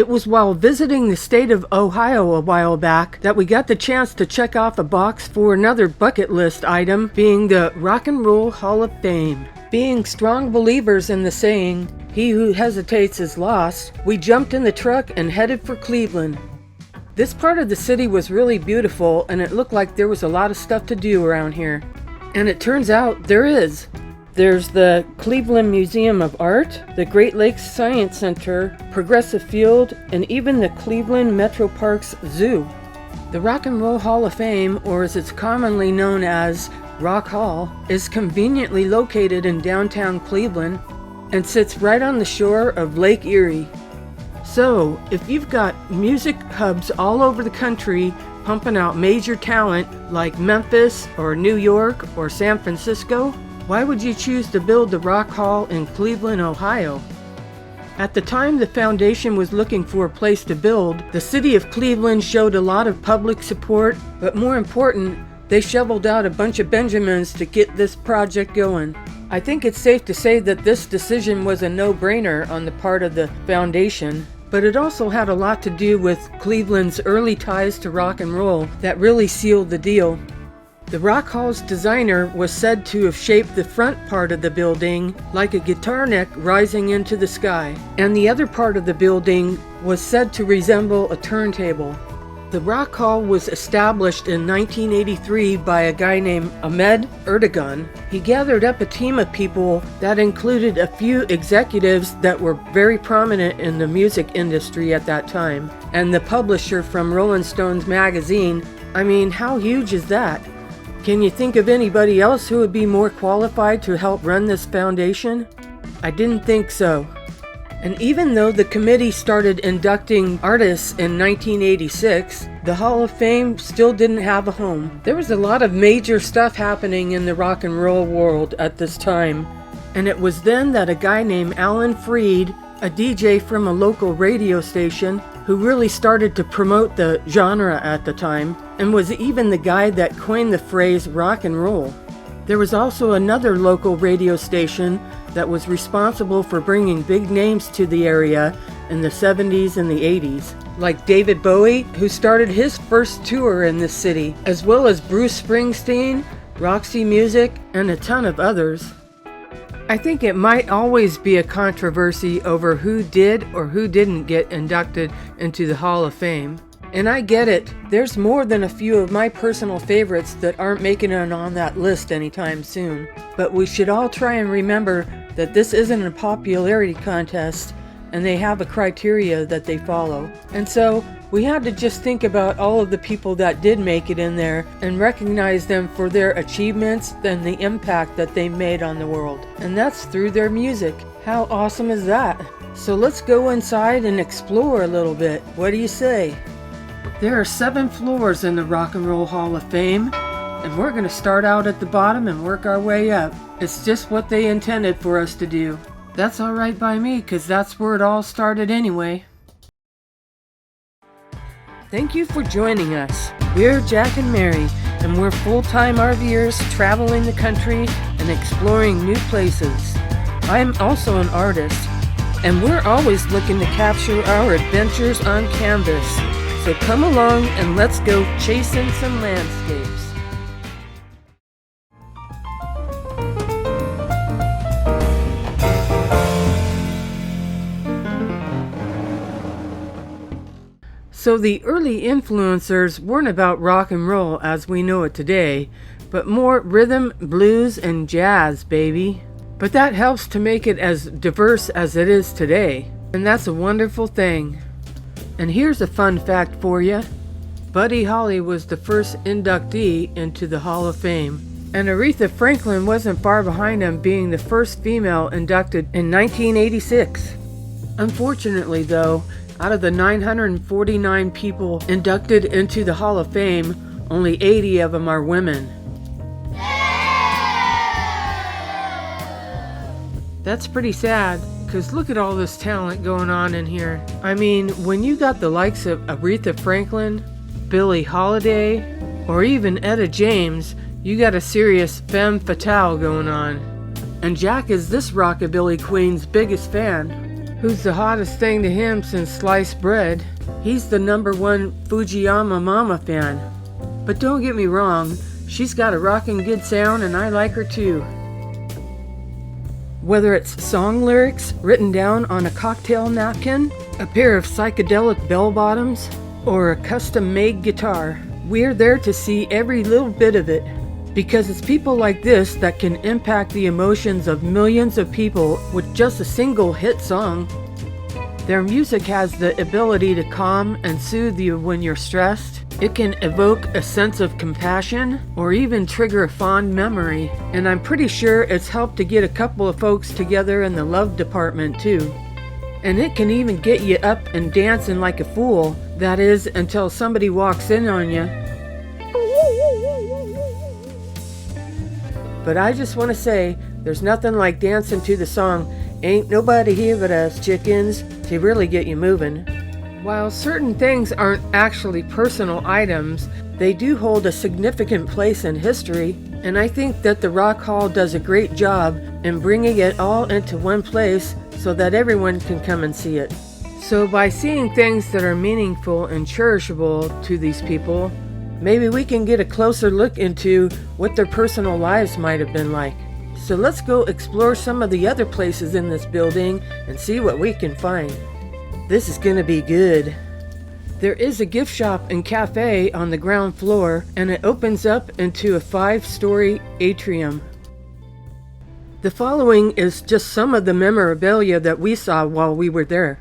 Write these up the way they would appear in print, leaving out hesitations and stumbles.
It was while visiting the state of Ohio a while back that we got the chance to check off a box for another bucket list item, being the Rock and Roll Hall of Fame. Being strong believers in the saying, "He who hesitates is lost," we jumped in the truck and headed for Cleveland. This part of the city was really beautiful, and it looked like there was a lot of stuff to do around here. And it turns out there is. There's the Cleveland Museum of Art, the Great Lakes Science Center, Progressive Field, and even the Cleveland Metro Parks Zoo. The Rock and Roll Hall of Fame, or as it's commonly known as Rock Hall, is conveniently located in downtown Cleveland and sits right on the shore of Lake Erie. So, if you've got music hubs all over the country pumping out major talent like Memphis or New York or San Francisco, why would you choose to build the Rock Hall in Cleveland, Ohio? At the time the foundation was looking for a place to build, the city of Cleveland showed a lot of public support, but more important, they shoveled out a bunch of Benjamins to get this project going. I think it's safe to say that this decision was a no-brainer on the part of the foundation, but it also had a lot to do with Cleveland's early ties to rock and roll that really sealed the deal. The Rock Hall's designer was said to have shaped the front part of the building like a guitar neck rising into the sky, and the other part of the building was said to resemble a turntable. The Rock Hall was established in 1983 by a guy named Ahmed Erdogan. He gathered up a team of people that included a few executives that were very prominent in the music industry at that time, and the publisher from Rolling Stones magazine. I mean, how huge is that? Can you think of anybody else who would be more qualified to help run this foundation? I didn't think so. And even though the committee started inducting artists in 1986, the Hall of Fame still didn't have a home. There was a lot of major stuff happening in the rock and roll world at this time. And it was then that a guy named Alan Freed, a DJ from a local radio station, who really started to promote the genre at the time, and was even the guy that coined the phrase rock and roll. There was also another local radio station that was responsible for bringing big names to the area in the 70s and the 80s, like David Bowie, who started his first tour in this city, as well as Bruce Springsteen, Roxy Music, and a ton of others. I think it might always be a controversy over who did or who didn't get inducted into the Hall of Fame. And I get it, there's more than a few of my personal favorites that aren't making it on that list anytime soon. But we should all try and remember that this isn't a popularity contest, and they have a criteria that they follow. And so, we had to just think about all of the people that did make it in there and recognize them for their achievements and the impact that they made on the world. And that's through their music. How awesome is that? So let's go inside and explore a little bit. What do you say? There are 7 floors in the Rock and Roll Hall of Fame, and we're going to start out at the bottom and work our way up. It's just what they intended for us to do. That's alright by me, because that's where it all started anyway. Thank you for joining us. We're Jack and Mary, and we're full-time RVers traveling the country and exploring new places. I'm also an artist, and we're always looking to capture our adventures on canvas. So come along and let's go chasing some landscapes. So the early influencers weren't about rock and roll as we know it today, but more rhythm, blues, and jazz, baby. But that helps to make it as diverse as it is today, and that's a wonderful thing. And here's a fun fact for you. Buddy Holly was the first inductee into the Hall of Fame, and Aretha Franklin wasn't far behind him, being the first female inducted in 1986. Unfortunately though, out of the 949 people inducted into the Hall of Fame, only 80 of them are women. That's pretty sad, because look at all this talent going on in here. I mean, when you got the likes of Aretha Franklin, Billie Holiday, or even Etta James, you got a serious femme fatale going on. And Jack is this rockabilly queen's biggest fan. who's the hottest thing to him since sliced bread. He's the #1 Fujiyama Mama fan. But don't get me wrong, she's got a rockin' good sound and I like her too. Whether it's song lyrics written down on a cocktail napkin, a pair of psychedelic bell-bottoms, or a custom-made guitar, we're there to see every little bit of it. Because it's people like this that can impact the emotions of millions of people with just a single hit song. Their music has the ability to calm and soothe you when you're stressed. It can evoke a sense of compassion or even trigger a fond memory. And I'm pretty sure it's helped to get a couple of folks together in the love department too. And it can even get you up and dancing like a fool. That is, until somebody walks in on you. But I just want to say, there's nothing like dancing to the song "Ain't Nobody Here But Us Chickens" to really get you moving. While certain things aren't actually personal items, they do hold a significant place in history, and I think that the Rock Hall does a great job in bringing it all into one place so that everyone can come and see it. So by seeing things that are meaningful and cherishable to these people, maybe we can get a closer look into what their personal lives might have been like. So let's go explore some of the other places in this building and see what we can find. This is gonna be good. There is a gift shop and cafe on the ground floor, and it opens up into a 5-story atrium. The following is just some of the memorabilia that we saw while we were there.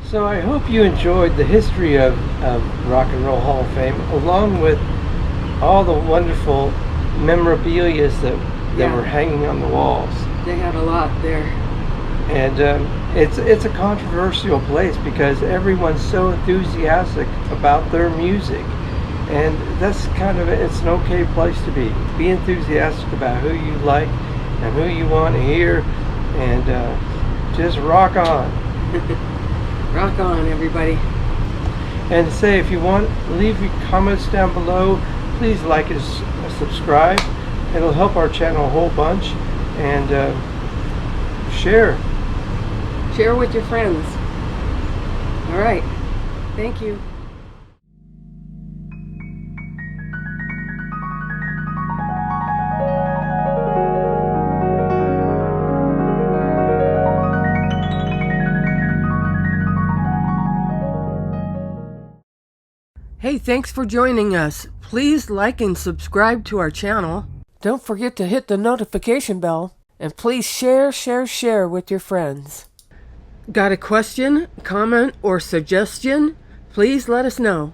So I hope you enjoyed the history of Rock and Roll Hall of Fame, along with all the wonderful memorabilia that were hanging on the walls. They had a lot there. And it's a controversial place because everyone's so enthusiastic about their music. And that's it's an okay place to be. Be enthusiastic about who you like and who you want to hear, and just rock on. Rock on, everybody. And say, if you want, leave your comments down below. Please like and subscribe. It'll help our channel a whole bunch. And share. Share with your friends. All right. Thank you. Hey, thanks for joining us. Please like and subscribe to our channel. Don't forget to hit the notification bell. And please share with your friends. Got a question, comment, or suggestion? Please let us know.